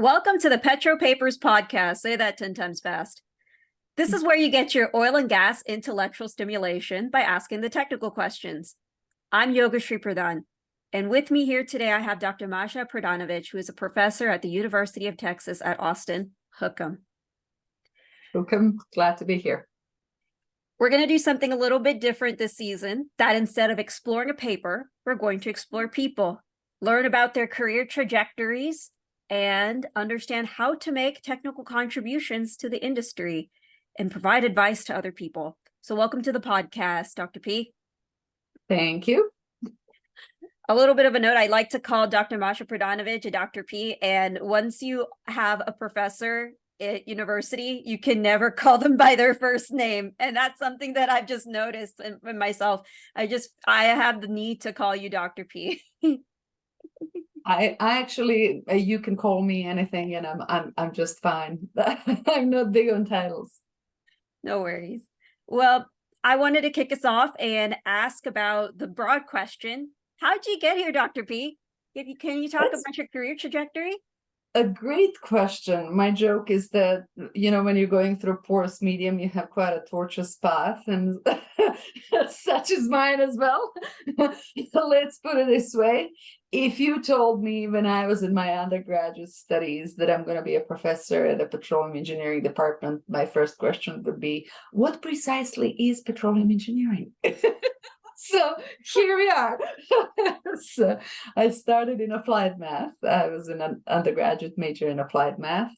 Welcome to the PetroPapers podcast. Say that 10 times fast. This is where you get your oil and gas intellectual stimulation by asking the technical questions. I'm Yogeshri Pradhan, and with me here today, I have Dr. Masa Prodanovic, who is a professor at the University of Texas at Austin. Welcome. Welcome. Glad to be here. We're going to do something a little bit different this season, that instead of exploring a paper, we're going to explore people, learn about their career trajectories, and understand how to make technical contributions to the industry and provide advice to other people. So welcome to the podcast, Dr. P. Thank you. A little bit of a note, I like to call Dr. Masa Prodanovic a Dr. P. And once you have a professor at university, you can never call them by their first name. And that's something that I've just noticed in myself. I have the need to call you Dr. P. I actually, you can call me anything, and I'm just fine. I'm not big on titles. No worries. Well, I wanted to kick us off and ask about the broad question. How'd you get here, Dr. P? Can you talk about your career trajectory? A great question. My joke is that, when you're going through porous medium, you have quite a tortuous path, and such is mine as well. Let's put it this way. If you told me when I was in my undergraduate studies that I'm going to be a professor at a petroleum engineering department, my first question would be, what precisely is petroleum engineering? So here we are. So I started in applied math. I was an undergraduate major in applied math.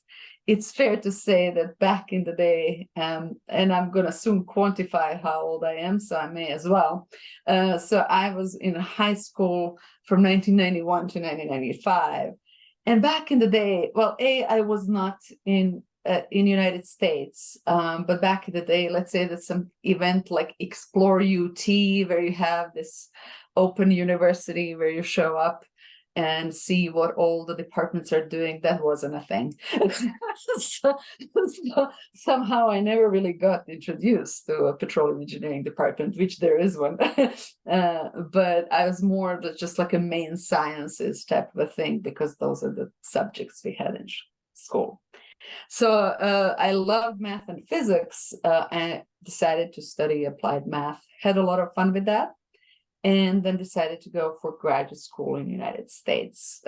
It's fair to say that back in the day, and I'm going to soon quantify how old I am, so I may as well. So I was in high school from 1991 to 1995. And back in the day, well, I was not in United States, but back in the day, let's say that some event like Explore UT, where you have this open university where you show up and see what all the departments are doing, that wasn't a thing. so somehow I never really got introduced to a petroleum engineering department, which there is one. But I was more just like a main sciences type of a thing, because those are the subjects we had in school. So I loved math and physics. I decided to study applied math, had a lot of fun with that, and then decided to go for graduate school in the United States.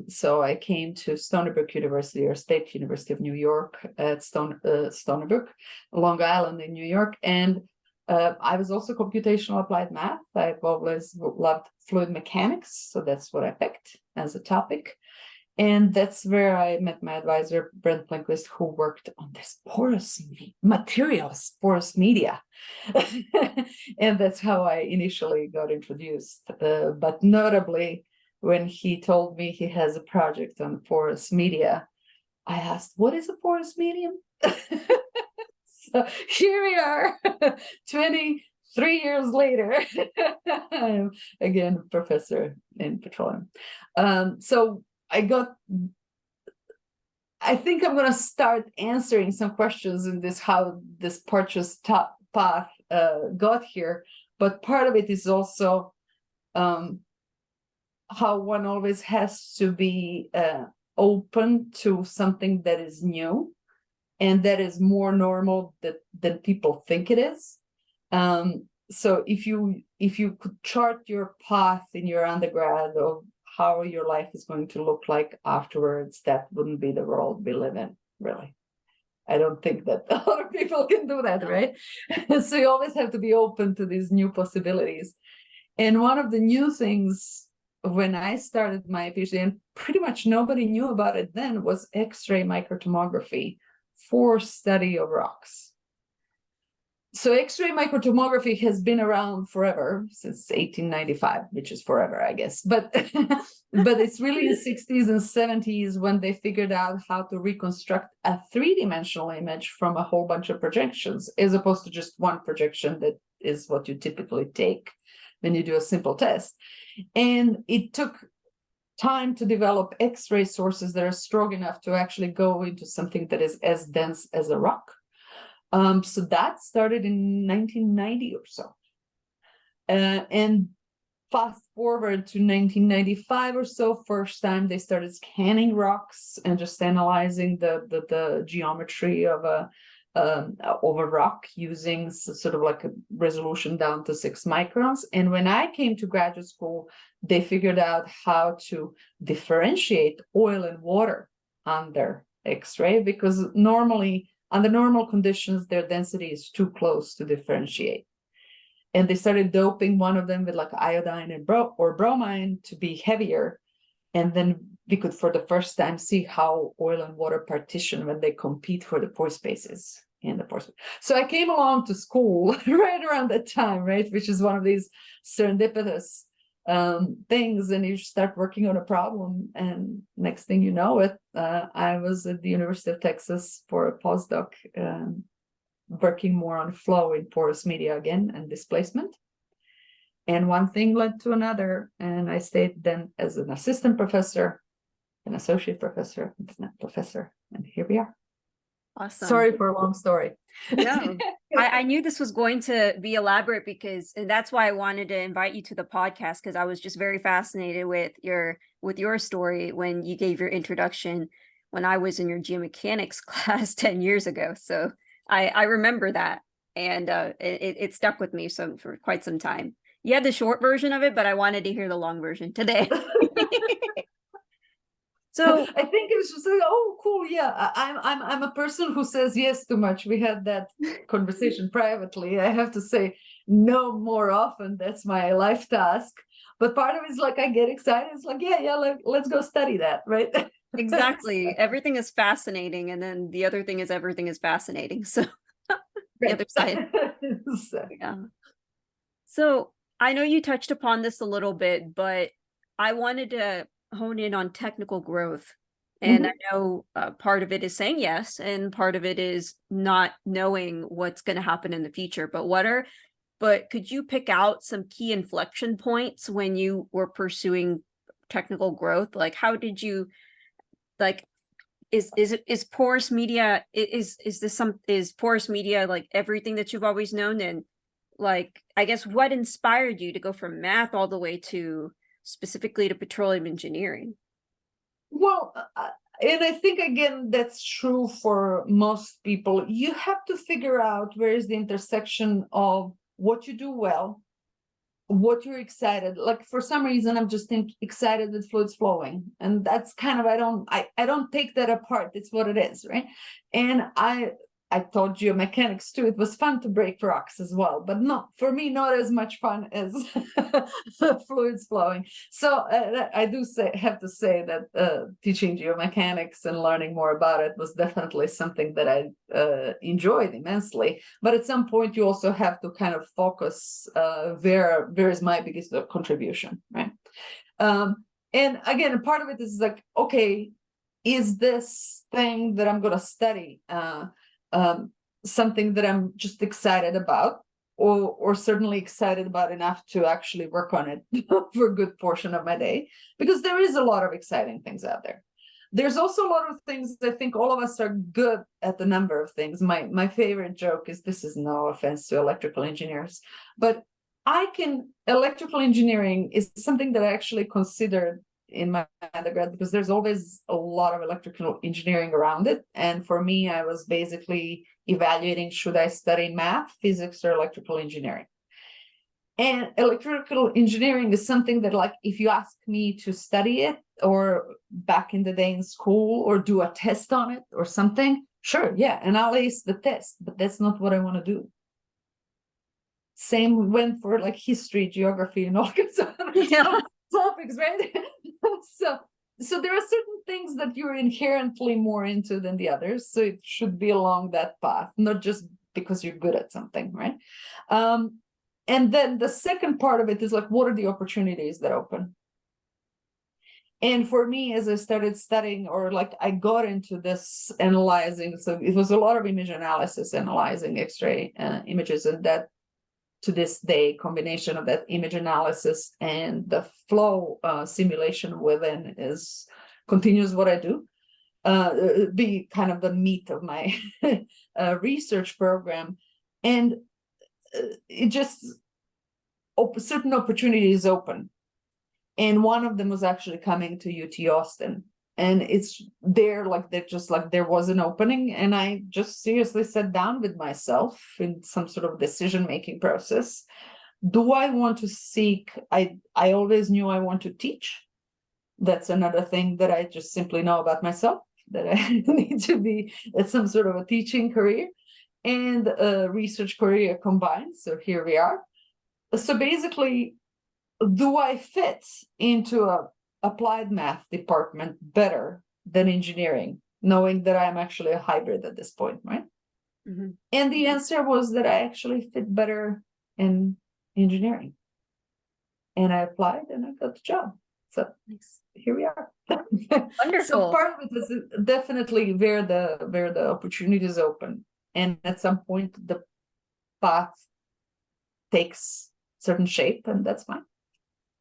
So I came to Stony Brook University, or State University of New York at Stony Brook, Long Island in New York. And I was also computational applied math. I've always loved fluid mechanics, so that's what I picked as a topic. And that's where I met my advisor, Brent Lindquist, who worked on this porous media. And that's how I initially got introduced. But notably, when he told me he has a project on porous media, I asked, what is a porous medium? So here we are, 23 years later. I'm again a professor in petroleum. I think I'm going to start answering some questions in this, how this purchase path got here. But part of it is also how one always has to be open to something that is new and that is more normal than people think it is. So if you could chart your path in your undergrad of how your life is going to look like afterwards, that wouldn't be the world we live in, really. I don't think that other people can do that, right? So you always have to be open to these new possibilities. And one of the new things when I started my PhD, and pretty much nobody knew about it then, was X-ray microtomography for study of rocks. So X-ray microtomography has been around forever, since 1895, which is forever, I guess. But it's really in the 60s and 70s when they figured out how to reconstruct a three-dimensional image from a whole bunch of projections, as opposed to just one projection that is what you typically take when you do a simple test. And it took time to develop X-ray sources that are strong enough to actually go into something that is as dense as a rock. So that started in 1990 or so. And fast forward to 1995 or so, first time they started scanning rocks and just analyzing the geometry of a rock using sort of like a resolution down to 6 microns. And when I came to graduate school, they figured out how to differentiate oil and water under X-ray, because normally under normal conditions, their density is too close to differentiate. And they started doping one of them with like iodine and bromine to be heavier. And then we could, for the first time, see how oil and water partition when they compete for the pore spaces in the pore space. So I came along to school right around that time, right? Which is one of these serendipitous things. And you start working on a problem. And next thing you know it, I was at the University of Texas for a postdoc, working more on flow in porous media again and displacement. And one thing led to another. And I stayed then as an assistant professor, an associate professor, and here we are. Awesome. Sorry for a long story. No, I knew this was going to be elaborate and that's why I wanted to invite you to the podcast, because I was just very fascinated with your story when you gave your introduction when I was in your geomechanics class 10 years ago. So I remember that, and it stuck with me for quite some time. You had the short version of it, but I wanted to hear the long version today. So I think it was just like, oh, cool, yeah. I'm a person who says yes too much. We had that conversation privately. I have to say no more often. That's my life task. But part of it is like I get excited. It's like, yeah, let's go study that, right? exactly. Everything is fascinating, and then the other thing is everything is fascinating. So the other side. Yeah. So I know you touched upon this a little bit, but I wanted to hone in on technical growth. And I know part of it is saying yes, and part of it is not knowing what's going to happen in the future. But could you pick out some key inflection points when you were pursuing technical growth? Like, how did you, like, is porous media, is porous media like everything that you've always known? And like, I guess what inspired you to go from math all the way to specifically to petroleum engineering? Well, and I think, again, that's true for most people. You have to figure out where is the intersection of what you do well, what you're excited. Like, for some reason, I'm just excited with fluids flowing. And that's kind of, I don't take that apart. It's what it is, right? And I taught geomechanics too. It was fun to break rocks as well, but not for me, not as much fun as fluids flowing. So I do have to say that teaching geomechanics and learning more about it was definitely something that I enjoyed immensely. But at some point, you also have to kind of focus where is my biggest contribution, right? And again, part of it is like, okay, is this thing that I'm going to study something that I'm just excited about, or certainly excited about enough to actually work on it for a good portion of my day, because there is a lot of exciting things out there. There's also a lot of things. I think all of us are good at a number of things. My favorite joke is, this is no offense to electrical engineers, but electrical engineering is something that I actually considered in my undergrad, because there's always a lot of electrical engineering around it. And for me, I was basically evaluating, should I study math, physics, or electrical engineering? And electrical engineering is something that, like, if you ask me to study it, or back in the day in school, or do a test on it or something, sure, yeah, and I'll ace the test, but that's not what I want to do. Same went for like history, geography, and all kinds of topics, right? So there are certain things that you're inherently more into than the others. So it should be along that path, not just because you're good at something, right? And then the second part of it is like, what are the opportunities that open? And for me, as I started studying, or like I got into this analyzing, so it was a lot of image analysis, analyzing X-ray images, and that, to this day, combination of that image analysis and the flow simulation within continues what I do, be kind of the meat of my research program. And it just certain opportunities open. And one of them was actually coming to UT Austin. And it's there, like they're just like there was an opening, and I just seriously sat down with myself in some sort of decision-making process. Do I want to seek? I always knew I want to teach. That's another thing that I just simply know about myself, that I need to be at some sort of a teaching career and a research career combined. So here we are. So basically, do I fit into a applied math department better than engineering, knowing that I'm actually a hybrid at this point, right? Mhm. And the answer was that I actually fit better in engineering. And I applied and I got the job. So Nice. here we are. So Wonderful. part of it is definitely where the opportunities open. And at some point the path takes certain shape, and that's fine.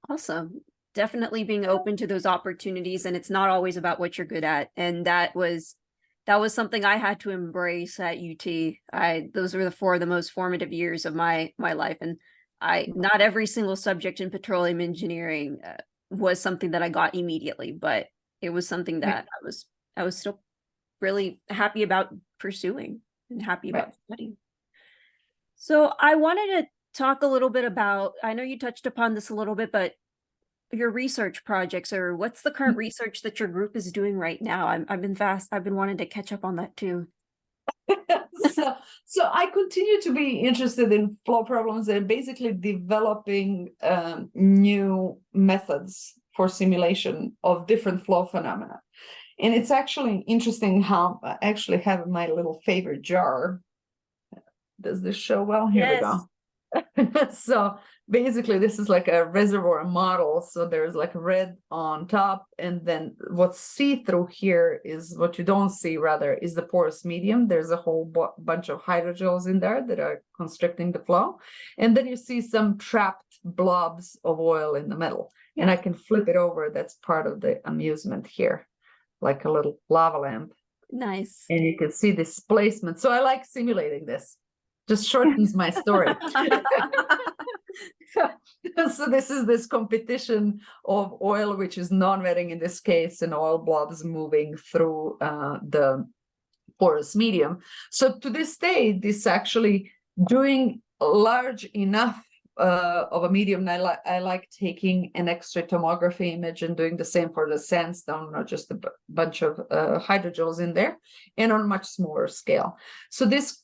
Awesome. Definitely being open to those opportunities, and it's not always about what you're good at. And that was something I had to embrace at UT. Those were the 4 of the most formative years of my life, and not every single subject in petroleum engineering was something that I got immediately, but it was something that I was still really happy about pursuing and happy about studying. So I wanted to talk a little bit about, I know you touched upon this a little bit, but your research projects, or what's the current research that your group is doing right now? I've been wanting to catch up on that too. So I continue to be interested in flow problems and basically developing new methods for simulation of different flow phenomena. And it's actually interesting how I actually have my little favorite jar. Does this show well? Here we go. So basically this is like a reservoir model. So there's like red on top, and then what's see-through here is what you don't see, rather, is the porous medium. There's a whole bunch of hydrogels in there that are constricting the flow, and then you see some trapped blobs of oil in the middle. And I can flip it over. That's part of the amusement here, like a little lava lamp. Nice. And you can see displacement. So I like simulating this. Just shortens my story. So this is this competition of oil, which is non-wetting in this case, and oil blobs moving through the porous medium. So to this day, this actually doing large enough of a medium. I like taking an X-ray tomography image and doing the same for the sandstone, not just a bunch of hydrogels in there, and on a much smaller scale. So this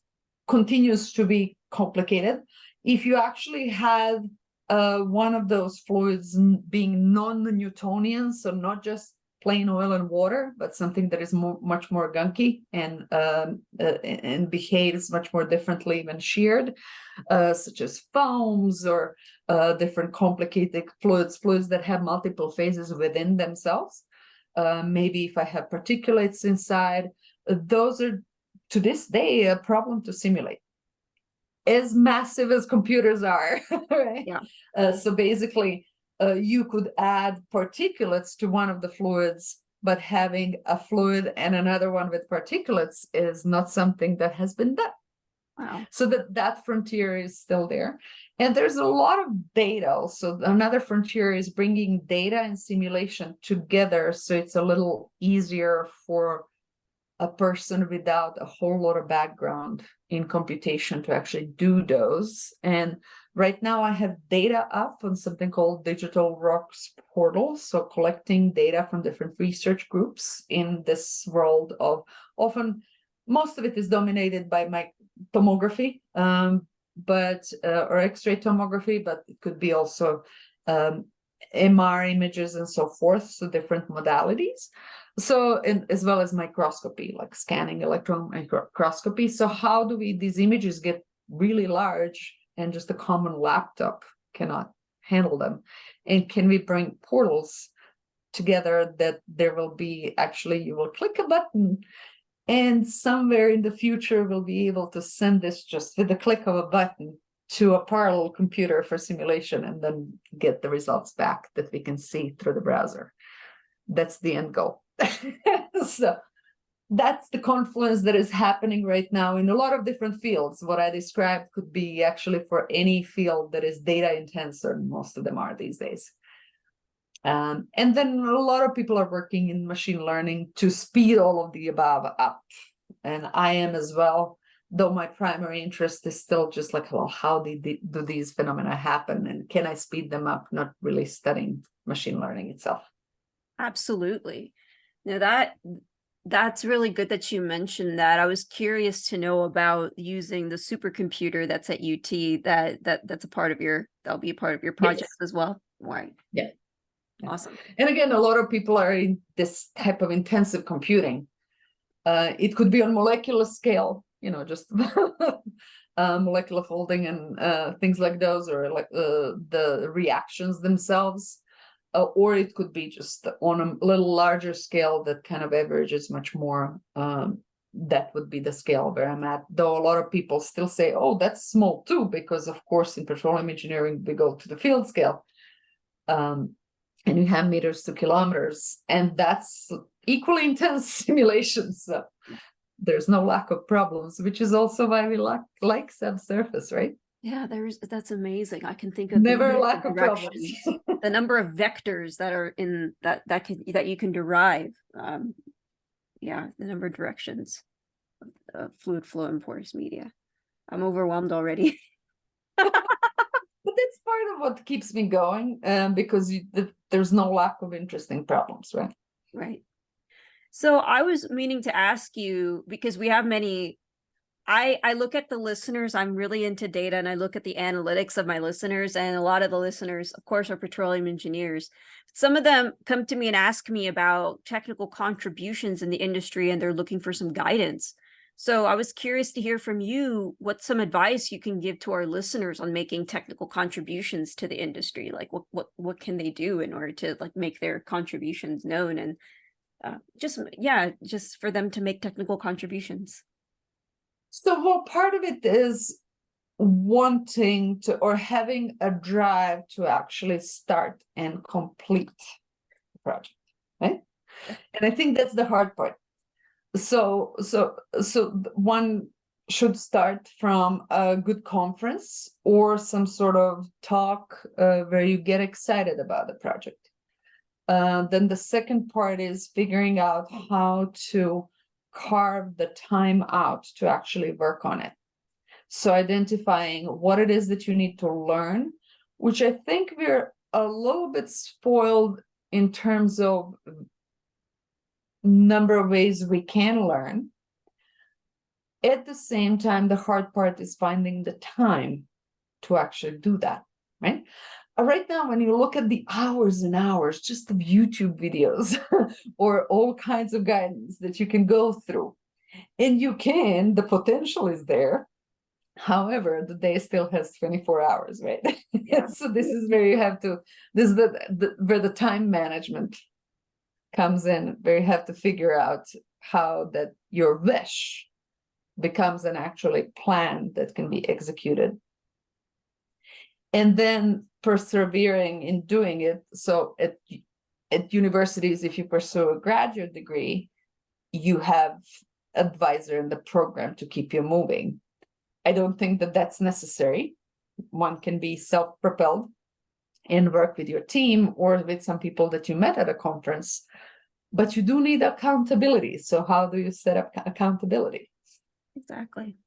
continues to be complicated. If you actually have one of those fluids being non-Newtonian, so not just plain oil and water, but something that is much more gunky and behaves much more differently when sheared, such as foams or different complicated fluids that have multiple phases within themselves. Maybe if I have particulates inside, those are to this day a problem to simulate, as massive as computers are. Right? Yeah. So basically you could add particulates to one of the fluids, but having a fluid and another one with particulates is not something that has been done. Wow. So that frontier is still there. And there's a lot of data also. Another frontier is bringing data and simulation together, so it's a little easier for a person without a whole lot of background in computation to actually do those. And right now I have data up on something called Digital Rocks Portal. So collecting data from different research groups in this world of, often most of it is dominated by my tomography, or X-ray tomography, but it could be also MR images and so forth. So different modalities. So, as well as microscopy, like scanning electron microscopy. So how do these images get really large and just a common laptop cannot handle them? And can we bring portals together that there will be actually, you will click a button and somewhere in the future we'll be able to send this just with the click of a button to a parallel computer for simulation, and then get the results back that we can see through the browser. That's the end goal. So that's the confluence that is happening right now in a lot of different fields. What I described could be actually for any field that is data intensive, and most of them are these days. And then a lot of people are working in machine learning to speed all of the above up. And I am as well, though my primary interest is still just like, well, how do these phenomena happen? And can I speed them up? Not really studying machine learning itself. Absolutely. Now that's really good that you mentioned that. I was curious to know about using the supercomputer that's at UT. That's a part of that'll be a part of your project Yes. as well. Right. Yeah. Awesome. And again, a lot of people are in this type of intensive computing. It could be on molecular scale, just molecular folding and things like those, or like the reactions themselves. Or it could be just on a little larger scale that kind of averages much more. That would be the scale where I'm at. Though a lot of people still say, oh, that's small too, because of course in petroleum engineering, we go to the field scale. And you have meters to kilometers, and that's equally intense simulations. So there's no lack of problems, which is also why we like subsurface, right? Yeah, that's amazing. I can think of Never a numerous lack of problems. directions, the number of vectors that are in that you can derive. Yeah, the number of directions of fluid flow in porous media. I'm overwhelmed already. But that's part of what keeps me going, because there's no lack of interesting problems, right? Right. So I was meaning to ask you, because we have many, I look at the listeners, I'm really into data, and I look at the analytics of my listeners, and a lot of the listeners, of course, are petroleum engineers. Some of them come to me and ask me about technical contributions in the industry, and they're looking for some guidance. So I was curious to hear from you what some advice you can give to our listeners on making technical contributions to the industry. Like what can they do in order to like make their contributions known, and just for them to make technical contributions. So, well, part of it is wanting to, or having a drive to actually start and complete the project, right? And I think that's the hard part. So one should start from a good conference or some sort of talk where you get excited about the project. Then the second part is figuring out how to carve the time out to actually work on it. So identifying what it is that you need to learn, which I think we're a little bit spoiled in terms of number of ways we can learn. At the same time, the hard part is finding the time to actually do that, right? Right now, when you look at the hours and hours just of YouTube videos or all kinds of guidance that you can go through, and the potential is there. However, the day still has 24 hours, right? Yeah. So this is where you have to, this is where the time management comes in, where you have to figure out how that your wish becomes an actually plan that can be executed. And then persevering in doing it. So at universities, if you pursue a graduate degree, you have advisor in the program to keep you moving. I don't think that that's necessary. One can be self-propelled and work with your team or with some people that you met at a conference, but you do need accountability. So how do you set up accountability? Exactly.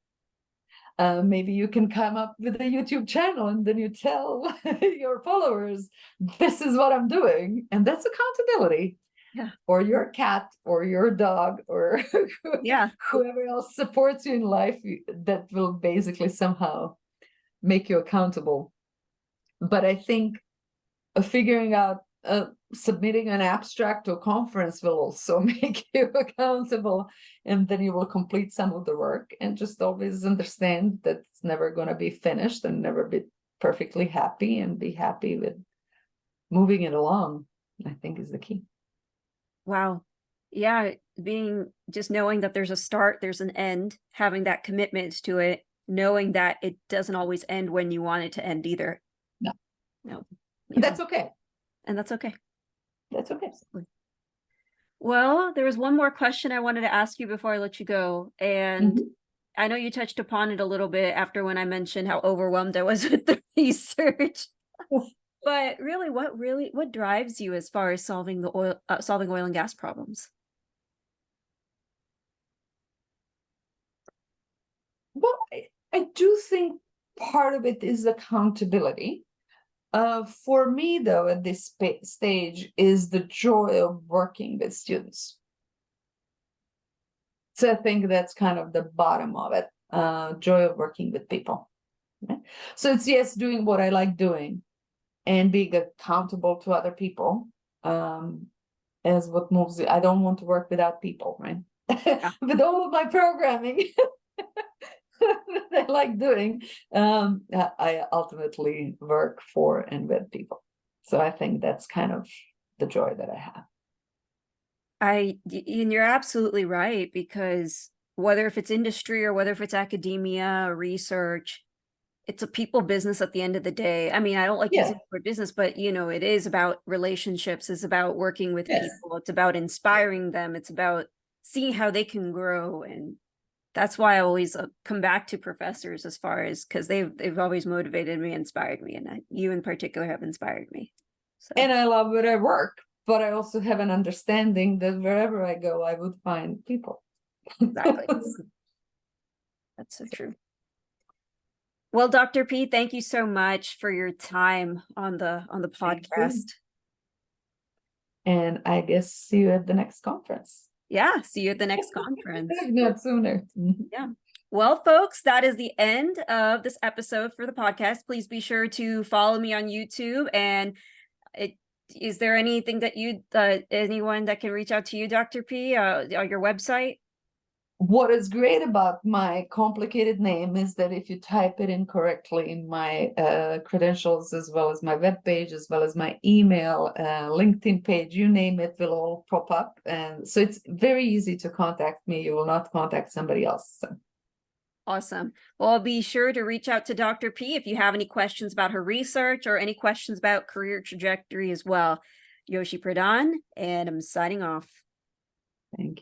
Maybe you can come up with a YouTube channel and then you tell your followers, this is what I'm doing. And that's accountability. Yeah. Or your cat or your dog or yeah, whoever else supports you in life, that will basically somehow make you accountable. But I think figuring out submitting an abstract to a conference will also make you accountable, and then you will complete some of the work, and just always understand that it's never going to be finished and never be perfectly happy, and be happy with moving it along, I think is the key. Wow. Yeah, just knowing that there's a start, there's an end, having that commitment to it, knowing that it doesn't always end when you want it to end either. No. Yeah. That's okay. And that's okay. That's okay. Well, there was one more question I wanted to ask you before I let you go. And I know you touched upon it a little bit after when I mentioned how overwhelmed I was with the research. But really, what drives you as far as solving solving oil and gas problems? Well, I do think part of it is accountability. For me, though, at this stage, is the joy of working with students. So I think that's kind of the bottom of it. Joy of working with people. Right? So it's yes, doing what I like doing, and being accountable to other people. As what moves it. I don't want to work without people, right? Yeah. With all of my programming that I like doing, I ultimately work for and with people. So I think that's kind of the joy that I have. And you're absolutely right, because whether if it's industry or whether if it's academia or research, it's a people business at the end of the day. I mean, I don't like Yeah. using the word business, but it is about relationships, it's about working with Yes. people, it's about inspiring them, it's about seeing how they can grow. And that's why I always come back to professors, as far as, because they've always motivated me, inspired me, and you in particular have inspired me. So And I love where I work, but I also have an understanding that wherever I go, I would find people. exactly, that's so true. Well, Dr. P, thank you so much for your time on the Thank you. podcast. And I guess see you at the next conference. Yeah, see you at the next conference. Not sooner. Yeah. Well, folks, that is the end of this episode for the podcast. Please be sure to follow me on YouTube. And is there anything that anyone that can reach out to you, Dr. P, on your website? What is great about my complicated name is that if you type it in correctly in my credentials, as well as my webpage, as well as my email, LinkedIn page, you name it, will all pop up. And so it's very easy to contact me. You will not contact somebody else. So. Awesome. Well, I'll be sure to reach out to Dr. P if you have any questions about her research or any questions about career trajectory as well. Yoshi Pradhan, and I'm signing off. Thank you.